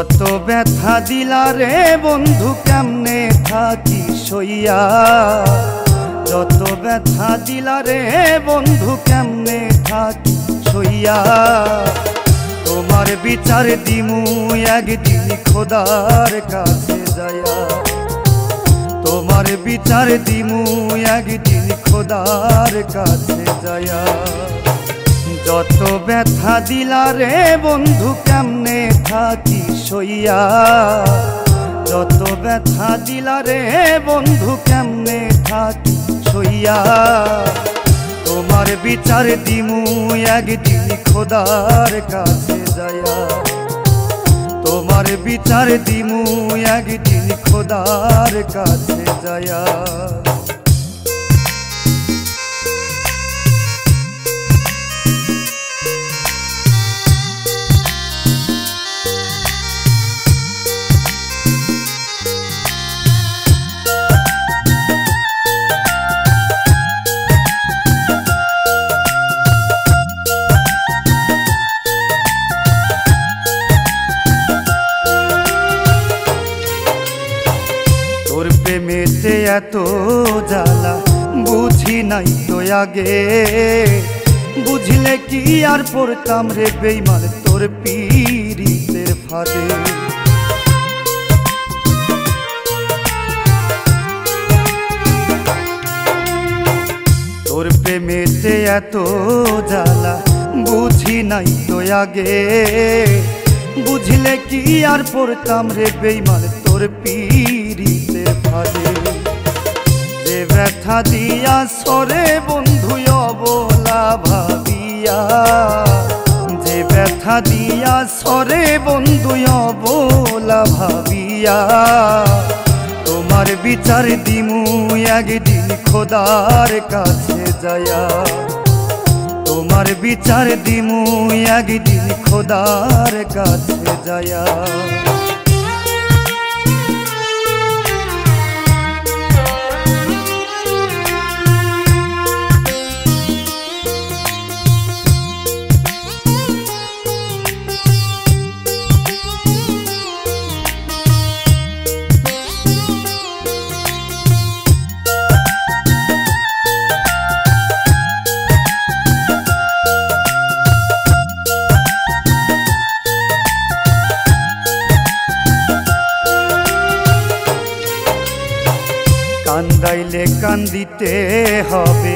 যত ব্যথা দিলা রে বন্ধু কেমনে থাকি সইয়া, যত ব্যথা দিলা রে বন্ধু কেমনে থাকি সইয়া। তোমার বিচার দিমু একদিন খোদার কাছে যায়া, তোমার বিচার দিমু একদিন খোদার কাছে যায়া। যত ব্যথা দিলা রে বন্ধু কেমনে থাকি সইয়া, যত ব্যথা দিলা রে বন্ধু কেমনে থাকি সইয়া। তোমার বিচার দিমু একদিন খোদার কাছে যায়া, তোমার বিচার দিমু একদিন খোদার কাছে যায়া। তোর প্রেমেতে এত জ্বালা বুঝি নাই তো আগে, বুঝলে কি আর পড়তাম রে বেঈমান তোর পীড়িতের ফাঁদে। তোর প্রেমেতে এত জ্বালা বুঝি নাই তো আগে, বুঝলে কি আর পড়তাম রে বেঈমান তোর পীড়িতের ফাঁদে। যে ব্যথা দিয়া সরে বন্ধু অবলা ভাবিয়া, যে ব্যথা দিয়া সরে বন্ধু অবলা ভাবিয়া। তোমার বিচার দিমু একদিন খোদার কাছে যায়া, তোমার বিচার দিমু একদিন খোদার কাছে যায়া। কান্দাইলে কান্দিতে হবে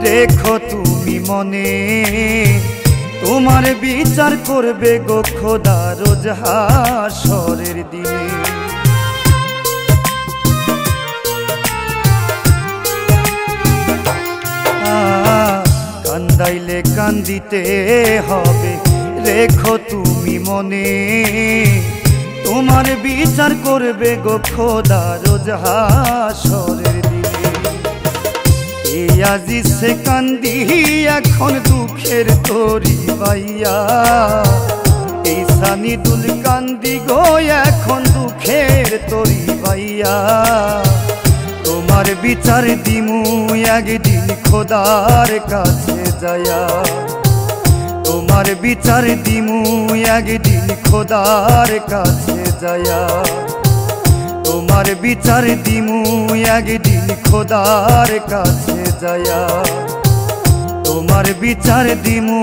রেখো তুমি মনে, তোমার বিচার করবে গো খোদা রোজ হাশরের দিনে। কান্দাইলে কান্দিতে হবে রেখো তুমি মনে, তোমার বিচার করবে গো খোদা রোজ হাশরের দিনে। এই আজিজ সে কান্দি এখন দুঃখের তরি বাইয়া, এই সানিদুল কান্দি গো এখন দুঃখের তরি বাইয়া। তোমার বিচার দিমু একদিন খোদার কাছে যায়া, তোমার বিচার দিমু একদিন খোদার কাছে যায়া। তোমার বিচার দিমু একদিন খোদার কাছে যায়া, তোমার বিচার দিমু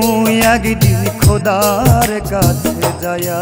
একদিন খোদার কাছে যায়া।